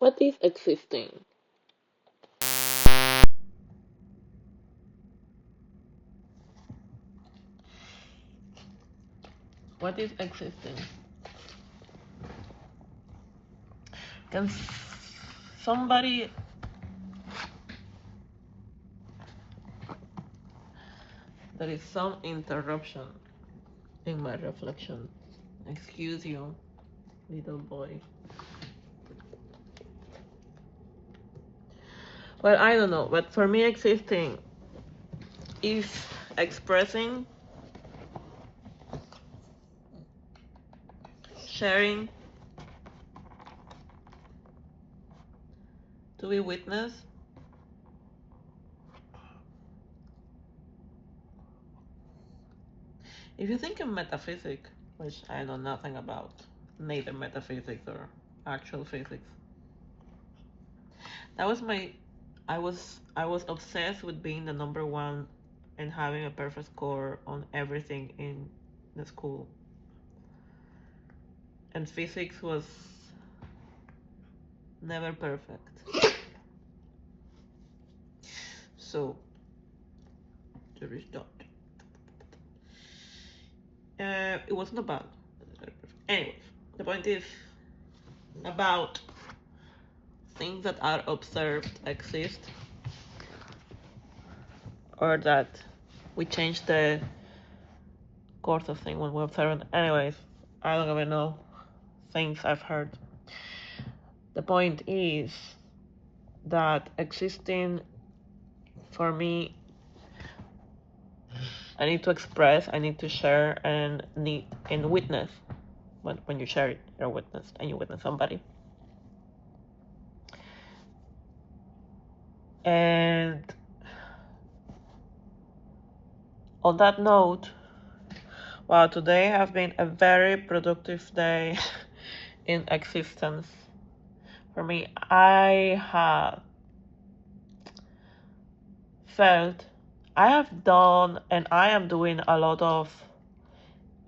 What is existing? What is existing? Can somebody... There is some interruption in my reflection. Excuse you, little boy. Well, I don't know, but for me, existing is expressing, sharing, to be witness. If you think in metaphysics, which I know nothing about, neither metaphysics or actual physics, that was my... I was obsessed with being the number one and having a perfect score on everything in the school. And physics was never perfect. So there is that. It wasn't about. Anyways, the point is about things that are observed exist, or that we change the course of things when we observe it. Anyways, I don't even know things I've heard. The point is that existing, for me, I need to express, I need to share, and witness. When you share it, you're a witness, and you witness somebody. And on that note, wow, today has been a very productive day in existence. For me, I have felt, I have done, and I am doing a lot of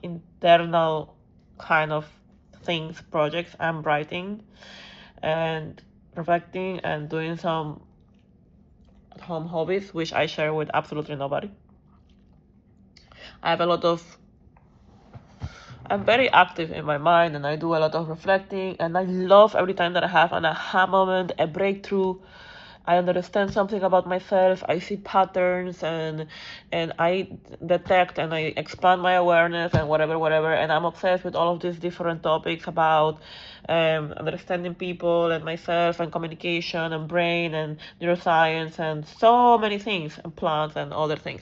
internal kind of things, projects. I'm writing and reflecting and doing some at-home hobbies, which I share with absolutely nobody. I have a lot of... I'm very active in my mind, and I do a lot of reflecting, and I love every time that I have an aha moment, a breakthrough. I understand something about myself. I see patterns, and I detect and I expand my awareness and whatever. And I'm obsessed with all of these different topics about understanding people and myself and communication and brain and neuroscience and so many things, and plants and other things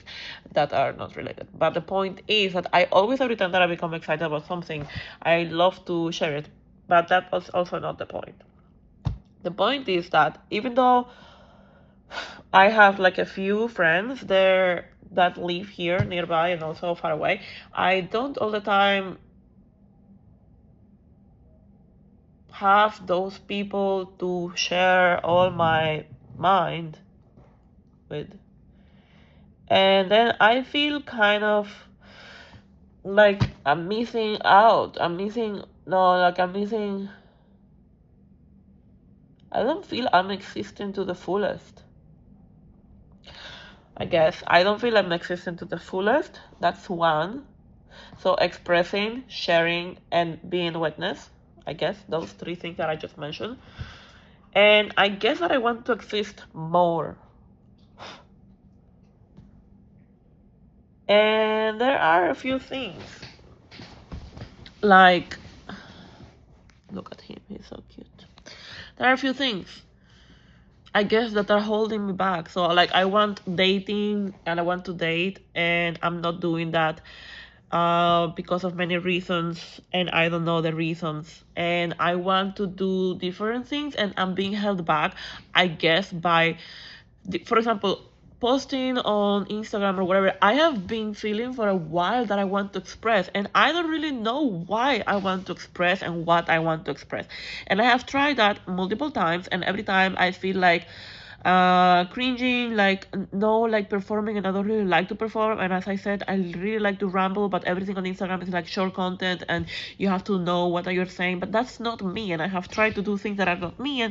that are not related. But the point is that I always, every time that I become excited about something, I love to share it. But that was also not the point. The point is that even though I have like a few friends there that live here nearby and also far away, I don't all the time have those people to share all my mind with. And then I feel kind of like I'm missing out. I'm missing, no, like I'm missing, I don't feel I'm existing to the fullest. I guess I don't feel I'm existing to the fullest. That's one. So expressing, sharing, and being witness. I guess those three things that I just mentioned. And I guess that I want to exist more. And there are a few things. Like, look at him, he's so cute. There are a few things, I guess, that are holding me back. So like I want dating and I want to date, and I'm not doing that because of many reasons, and I don't know the reasons. And I want to do different things, and I'm being held back, I guess, by, for example, posting on Instagram or whatever. I have been feeling for a while that I want to express, and I don't really know why I want to express and what I want to express. And I have tried that multiple times, and every time I feel like cringing, like no, like performing, and I don't really like to perform. And as I said, I really like to ramble, but everything on Instagram is like short content, and you have to know what you're saying. But that's not me, and I have tried to do things that are not me,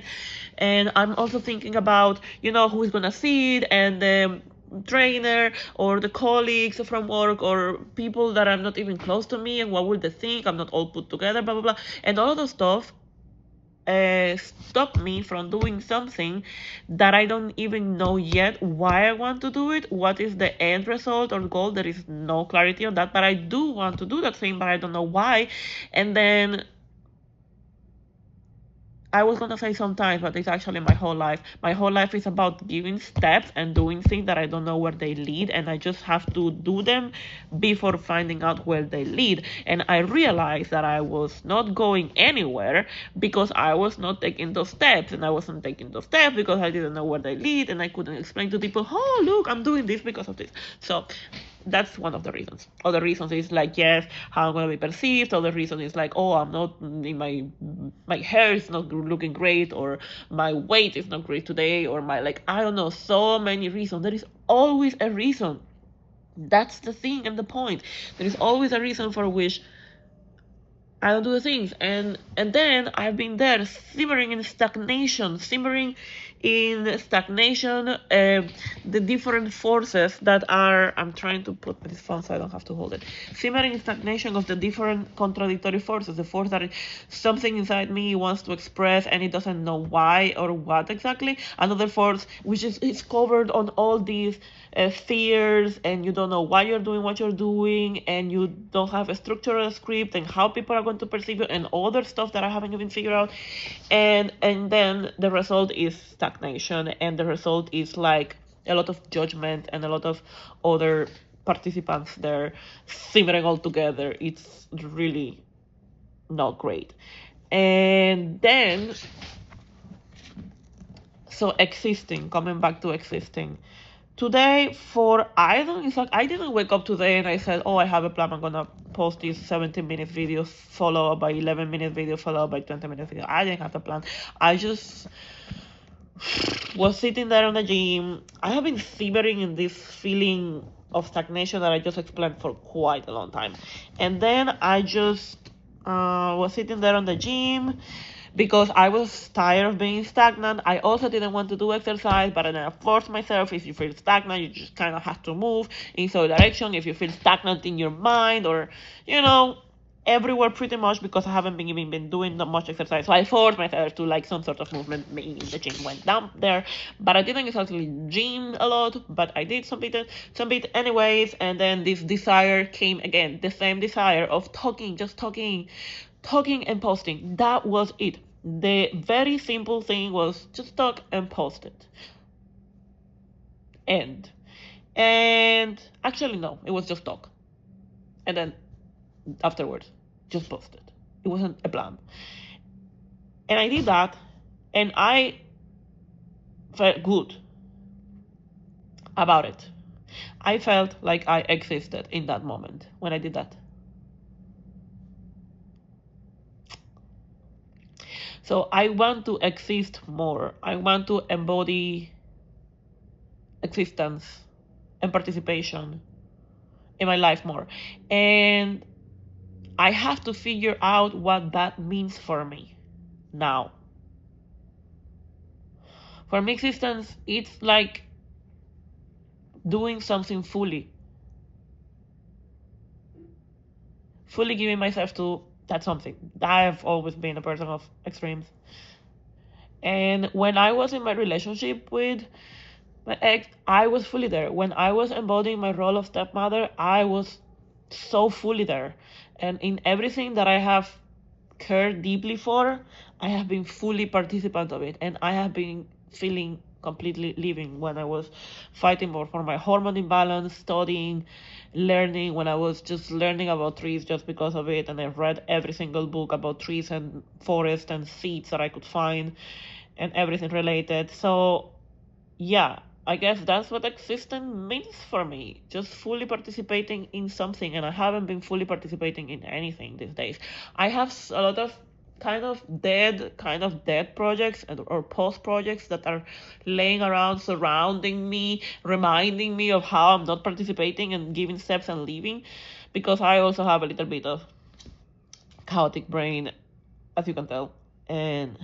and I'm also thinking about, you know, who is gonna see it, and the trainer or the colleagues from work or people that are not even close to me, and what will they think? I'm not all put together, blah blah blah, and all of those stuff stop me from doing something that I don't even know yet why I want to do it, what is the end result or goal. There is no clarity on that, but I do want to do that thing, but I don't know why. And then I was gonna say sometimes, but it's actually my whole life. My whole life is about giving steps and doing things that I don't know where they lead, and I just have to do them before finding out where they lead. And I realized that I was not going anywhere because I was not taking those steps, and I wasn't taking those steps because I didn't know where they lead, and I couldn't explain to people, oh, look, I'm doing this because of this. So that's one of the reasons. Other reasons is like, yes, how I'm gonna be perceived. Other reason is like, oh, I'm not in my hair is not looking great, or my weight is not great today, or my, like, I don't know, so many reasons. There is always a reason. That's the thing and the point. There is always a reason for which I don't do the things, and then I've been there simmering in stagnation, the different forces that are, I'm trying to put this phone so I don't have to hold it, simmering in stagnation of the different contradictory forces, the force that something inside me wants to express and it doesn't know why or what exactly, another force which is covered on all these fears, and you don't know why you're doing what you're doing, and you don't have a structural script and how people are going to perceive you, and other stuff that I haven't even figured out, and then the result is stagnation, and the result is like a lot of judgment and a lot of other participants there simmering all together. It's really not great. And then, so existing, coming back to existing. Today, it's like I didn't wake up today and I said, oh, I have a plan, I'm gonna post this 17-minute video followed by 11-minute video followed by 20-minute video. I didn't have a plan. I just was sitting there on the gym. I have been simmering in this feeling of stagnation that I just explained for quite a long time. And then I just was sitting there on the gym because I was tired of being stagnant. I also didn't want to do exercise, but then I forced myself. If you feel stagnant, you just kind of have to move in some direction. If you feel stagnant in your mind, or, you know, everywhere pretty much, because I haven't been doing that much exercise. So I forced myself to like some sort of movement, meaning the gym went down there. But I didn't exactly gym a lot, but I did some bit anyways. And then this desire came again, the same desire of talking, just talking and posting. That was it. The very simple thing was just talk and post it. And actually no, it was just talk. And then afterwards, just post it. It wasn't a plan. And I did that, and I felt good about it. I felt like I existed in that moment when I did that. So I want to exist more. I want to embody existence and participation in my life more. And I have to figure out what that means for me now. For me, existence, it's like doing something fully giving myself to that something. I've always been a person of extremes. And when I was in my relationship with my ex, I was fully there. When I was embodying my role of stepmother, I was so fully there. And in everything that I have cared deeply for, I have been fully participant of it. And I have been feeling completely living when I was fighting more for my hormone imbalance, studying, learning, when I was just learning about trees just because of it, and I read every single book about trees and forest and seeds that I could find and everything related. So yeah, I guess that's what existence means for me, just fully participating in something. And I haven't been fully participating in anything these days. I have a lot of kind of dead projects or post projects that are laying around surrounding me, reminding me of how I'm not participating and giving steps and leaving, because I also have a little bit of chaotic brain, as you can tell. And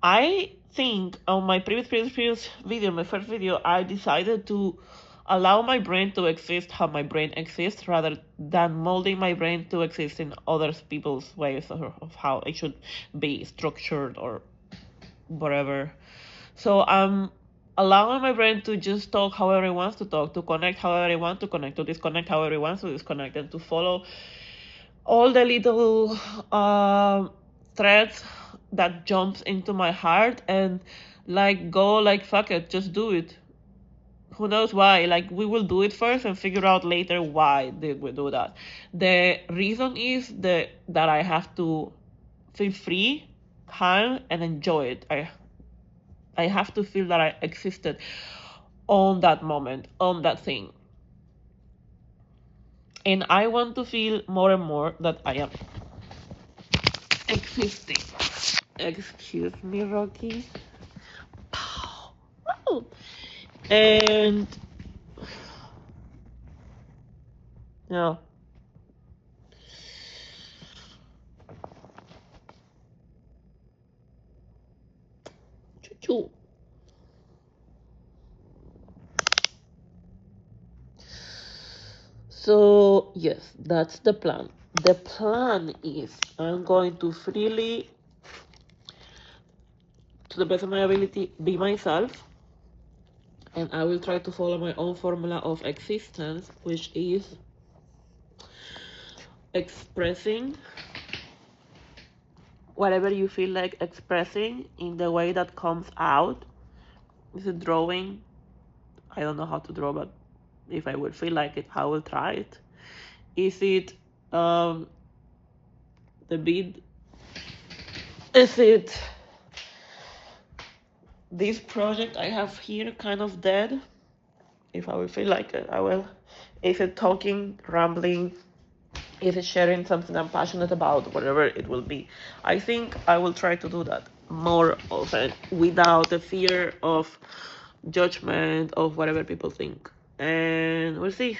I think on my previous video, my first video, I decided to allow my brain to exist how my brain exists rather than molding my brain to exist in other people's ways of how it should be structured or whatever. So I'm allowing my brain to just talk however it wants to talk, to connect however it wants to connect, to disconnect however it wants to disconnect, and to follow all the little threads that jumps into my heart and like go like fuck it, just do it. Who knows why? Like we will do it first and figure out later why did we do that. The reason is that I have to feel free, calm, and enjoy it. I have to feel that I existed on that moment, on that thing. And I want to feel more and more that I am existing. Excuse me, Rocky. And yeah. Choo-choo. So yes, that's the plan. The plan is I'm going to freely, to the best of my ability, be myself, and I will try to follow my own formula of existence, which is expressing whatever you feel like expressing in the way that comes out. Is it drawing? I don't know how to draw, but if I would feel like it, I will try it. Is it the bead? Is it this project I have here kind of dead? If I will feel like it, I will. Is it talking, rambling? Is it sharing something I'm passionate about? Whatever it will be. I think I will try to do that more often without the fear of judgment of whatever people think. And we'll see.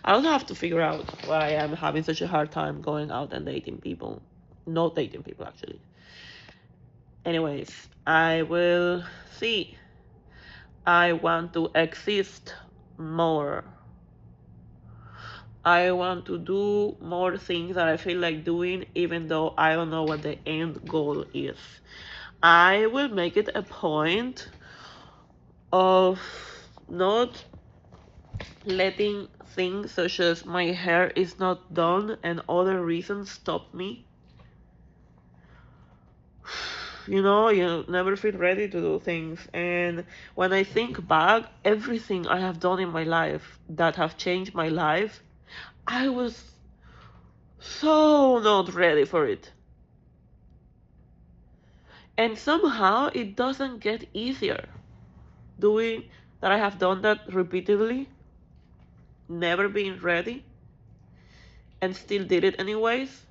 I also have to figure out why I'm having such a hard time going out and dating people. Not dating people, actually. Anyways, I will see. I want to exist more. I want to do more things that I feel like doing, even though I don't know what the end goal is. I will make it a point of not letting things such as my hair is not done and other reasons stop me. You know, you never feel ready to do things. And when I think back, everything I have done in my life that have changed my life, I was so not ready for it. And somehow it doesn't get easier. Doing that, I have done that repeatedly, never being ready, and still did it anyways.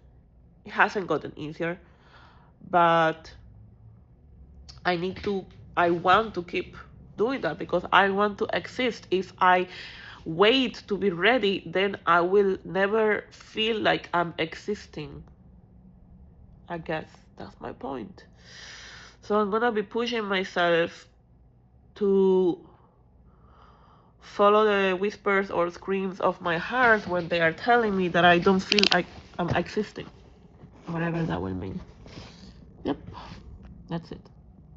It hasn't gotten easier, but I want to keep doing that because I want to exist. If I wait to be ready, then I will never feel like I'm existing. I guess that's my point. So I'm gonna be pushing myself to follow the whispers or screams of my heart when they are telling me that I don't feel like I'm existing. Whatever that will mean. Yep, that's it.